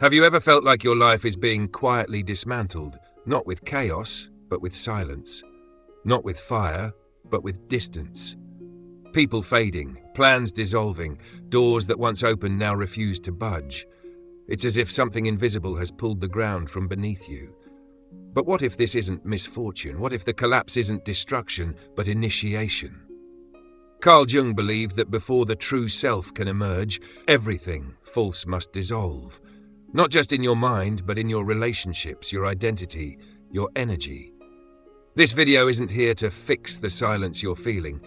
Have you ever felt like your life is being quietly dismantled, not with chaos, but with silence? Not with fire, but with distance? People fading, plans dissolving, doors that once opened now refuse to budge. It's as if something invisible has pulled the ground from beneath you. But what if this isn't misfortune? What if the collapse isn't destruction, but initiation? Carl Jung believed that before the true self can emerge, everything false must dissolve. Not just in your mind, but in your relationships, your identity, your energy. This video isn't here to fix the silence you're feeling.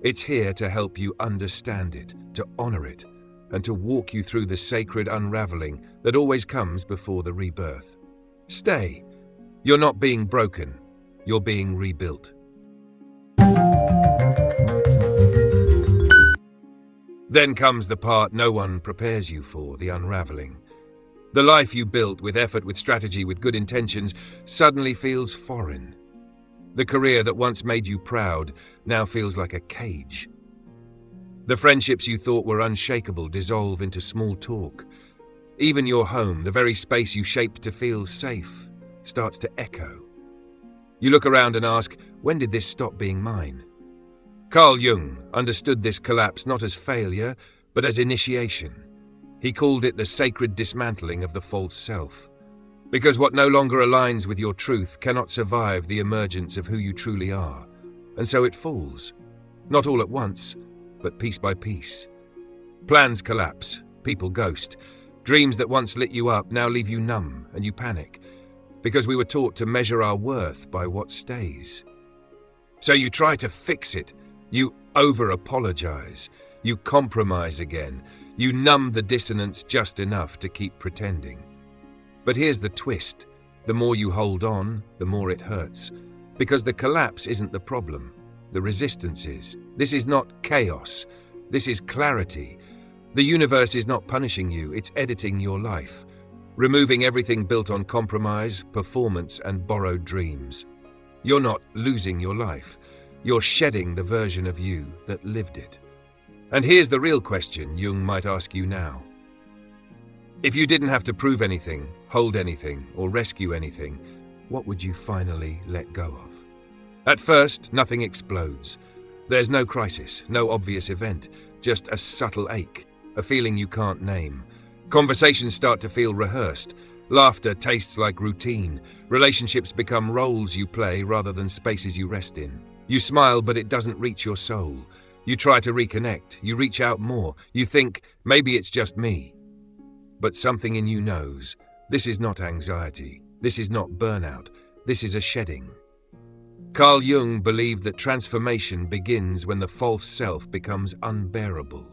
It's here to help you understand it, to honor it, and to walk you through the sacred unraveling that always comes before the rebirth. Stay. You're not being broken. You're being rebuilt. Then comes the part no one prepares you for, the unraveling. The life you built with effort, with strategy, with good intentions, suddenly feels foreign. The career that once made you proud now feels like a cage. The friendships you thought were unshakable dissolve into small talk. Even your home, the very space you shaped to feel safe, starts to echo. You look around and ask, when did this stop being mine? Carl Jung understood this collapse not as failure, but as initiation. He called it the sacred dismantling of the false self. Because what no longer aligns with your truth cannot survive the emergence of who you truly are. And so it falls. Not all at once, but piece by piece. Plans collapse, people ghost. Dreams that once lit you up now leave you numb and you panic. Because we were taught to measure our worth by what stays. So you try to fix it. You over-apologize. You compromise again. You numb the dissonance just enough to keep pretending. But here's the twist. The more you hold on, the more it hurts. Because the collapse isn't the problem. The resistance is. This is not chaos. This is clarity. The universe is not punishing you, it's editing your life. Removing everything built on compromise, performance, and borrowed dreams. You're not losing your life. You're shedding the version of you that lived it. And here's the real question Jung might ask you now. If you didn't have to prove anything, hold anything, or rescue anything, what would you finally let go of? At first, nothing explodes. There's no crisis, no obvious event, just a subtle ache, a feeling you can't name. Conversations start to feel rehearsed. Laughter tastes like routine. Relationships become roles you play rather than spaces you rest in. You smile, but it doesn't reach your soul. You try to reconnect. You reach out more. You think, maybe it's just me. But something in you knows, this is not anxiety. This is not burnout. This is a shedding. Carl Jung believed that transformation begins when the false self becomes unbearable.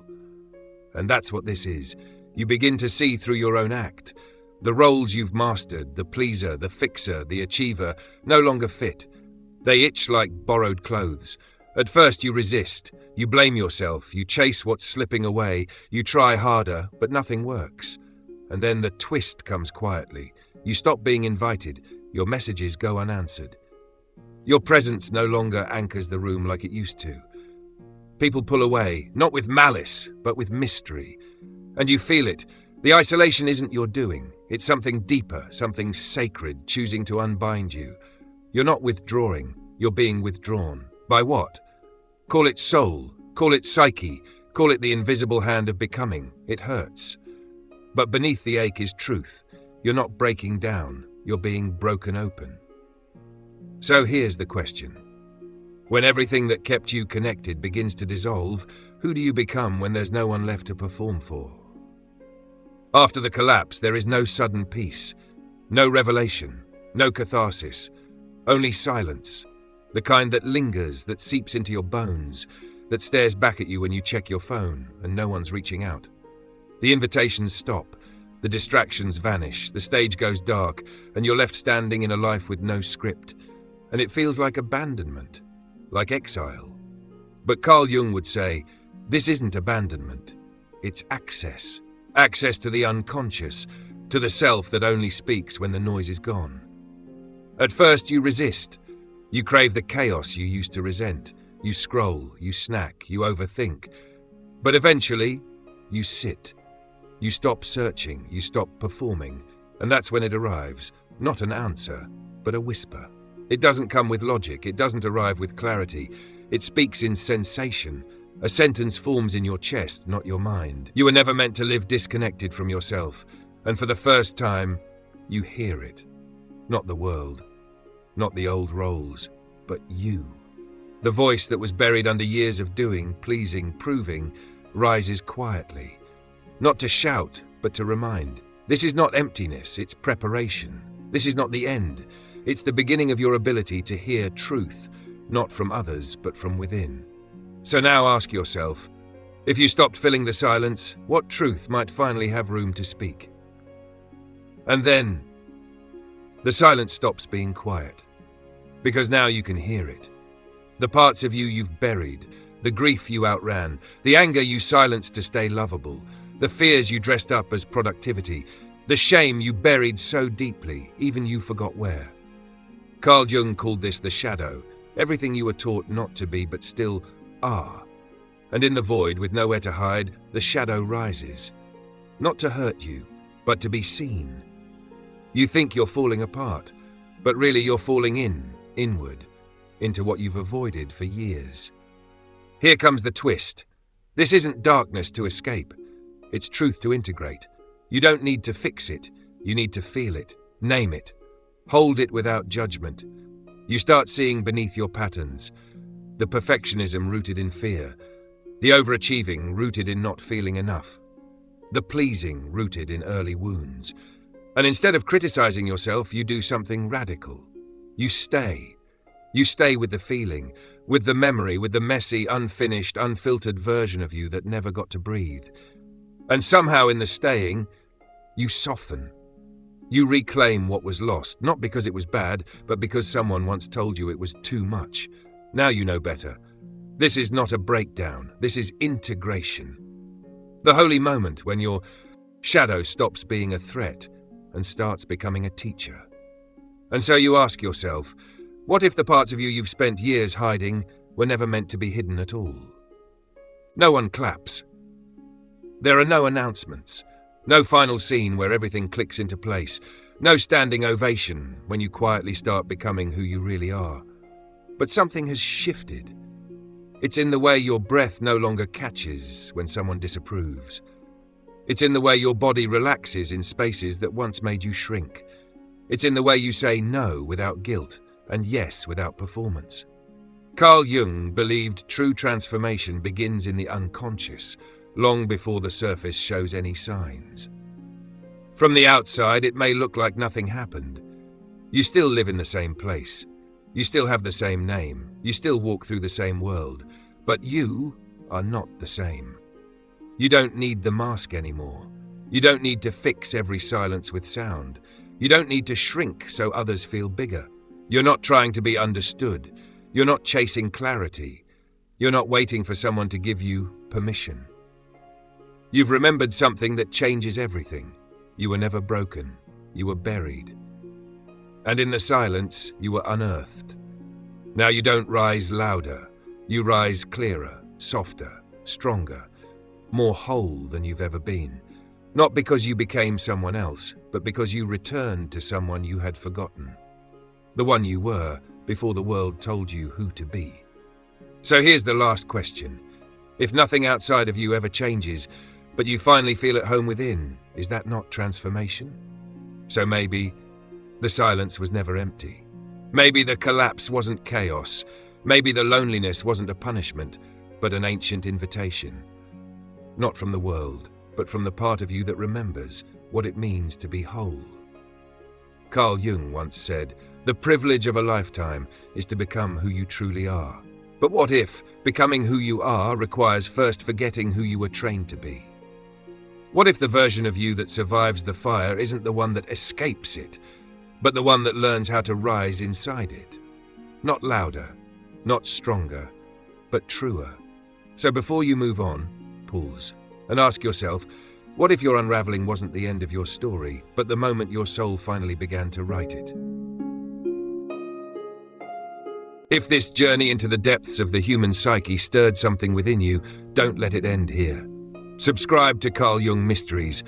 And that's what this is. You begin to see through your own act. The roles you've mastered, the pleaser, the fixer, the achiever, no longer fit. They itch like borrowed clothes. At first you resist. You blame yourself. You chase what's slipping away. You try harder, but nothing works. And then the twist comes quietly. You stop being invited. Your messages go unanswered. Your presence no longer anchors the room like it used to. People pull away, not with malice, but with mystery. And you feel it. The isolation isn't your doing. It's something deeper, something sacred, choosing to unbind you. You're not withdrawing. You're being withdrawn. By what? Call it soul. Call it psyche. Call it the invisible hand of becoming. It hurts. But beneath the ache is truth. You're not breaking down. You're being broken open. So here's the question. When everything that kept you connected begins to dissolve, who do you become when there's no one left to perform for? After the collapse, there is no sudden peace, no revelation, no catharsis, only silence, the kind that lingers, that seeps into your bones, that stares back at you when you check your phone and no one's reaching out. The invitations stop, the distractions vanish, the stage goes dark, and you're left standing in a life with no script. And it feels like abandonment, like exile. But Carl Jung would say, this isn't abandonment, it's access. Access to the unconscious, to the self that only speaks when the noise is gone. At first you resist. You crave the chaos you used to resent. You scroll, you snack, you overthink. But eventually, you sit. You stop searching, you stop performing, and that's when it arrives, not an answer, but a whisper. It doesn't come with logic, it doesn't arrive with clarity. It speaks in sensation. A sentence forms in your chest, not your mind. You were never meant to live disconnected from yourself, and for the first time, you hear it. Not the world, not the old roles, but you. The voice that was buried under years of doing, pleasing, proving, rises quietly. Not to shout, but to remind. This is not emptiness, it's preparation. This is not the end. It's the beginning of your ability to hear truth, not from others, but from within. So now ask yourself, if you stopped filling the silence, what truth might finally have room to speak? And then, the silence stops being quiet, because now you can hear it. The parts of you you've buried, the grief you outran, the anger you silenced to stay lovable, the fears you dressed up as productivity, the shame you buried so deeply, even you forgot where. Carl Jung called this the shadow, everything you were taught not to be but still are. And in the void, with nowhere to hide, the shadow rises. Not to hurt you, but to be seen. You think you're falling apart, but really you're falling inward, into what you've avoided for years. Here comes the twist. This isn't darkness to escape. It's truth to integrate. You don't need to fix it. You need to feel it, name it, hold it without judgment. You start seeing beneath your patterns, the perfectionism rooted in fear, the overachieving rooted in not feeling enough, the pleasing rooted in early wounds. And instead of criticizing yourself, you do something radical. You stay. You stay with the feeling, with the memory, with the messy, unfinished, unfiltered version of you that never got to breathe. And somehow in the staying, you soften. You reclaim what was lost, not because it was bad, but because someone once told you it was too much. Now you know better. This is not a breakdown, this is integration. The holy moment when your shadow stops being a threat and starts becoming a teacher. And so you ask yourself, what if the parts of you you've spent years hiding were never meant to be hidden at all? No one claps. There are no announcements, no final scene where everything clicks into place, no standing ovation when you quietly start becoming who you really are. But something has shifted. It's in the way your breath no longer catches when someone disapproves. It's in the way your body relaxes in spaces that once made you shrink. It's in the way you say no without guilt and yes without performance. Carl Jung believed true transformation begins in the unconscious, long before the surface shows any signs. From the outside, it may look like nothing happened. You still live in the same place. You still have the same name. You still walk through the same world. But you are not the same. You don't need the mask anymore. You don't need to fix every silence with sound. You don't need to shrink so others feel bigger. You're not trying to be understood. You're not chasing clarity. You're not waiting for someone to give you permission. You've remembered something that changes everything. You were never broken. You were buried. And in the silence, you were unearthed. Now you don't rise louder. You rise clearer, softer, stronger, more whole than you've ever been. Not because you became someone else, but because you returned to someone you had forgotten. The one you were before the world told you who to be. So here's the last question. If nothing outside of you ever changes, but you finally feel at home within, is that not transformation? So maybe the silence was never empty. Maybe the collapse wasn't chaos. Maybe the loneliness wasn't a punishment, but an ancient invitation. Not from the world, but from the part of you that remembers what it means to be whole. Carl Jung once said, "The privilege of a lifetime is to become who you truly are." But what if becoming who you are requires first forgetting who you were trained to be? What if the version of you that survives the fire isn't the one that escapes it, but the one that learns how to rise inside it? Not louder, not stronger, but truer. So before you move on, pause and ask yourself, what if your unraveling wasn't the end of your story, but the moment your soul finally began to write it? If this journey into the depths of the human psyche stirred something within you, don't let it end here. Subscribe to Carl Jung Mysteries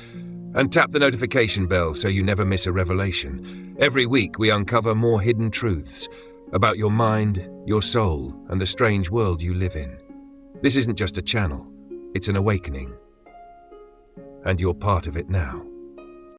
and tap the notification bell so you never miss a revelation. Every week we uncover more hidden truths about your mind, your soul, and the strange world you live in. This isn't just a channel, it's an awakening. And you're part of it now.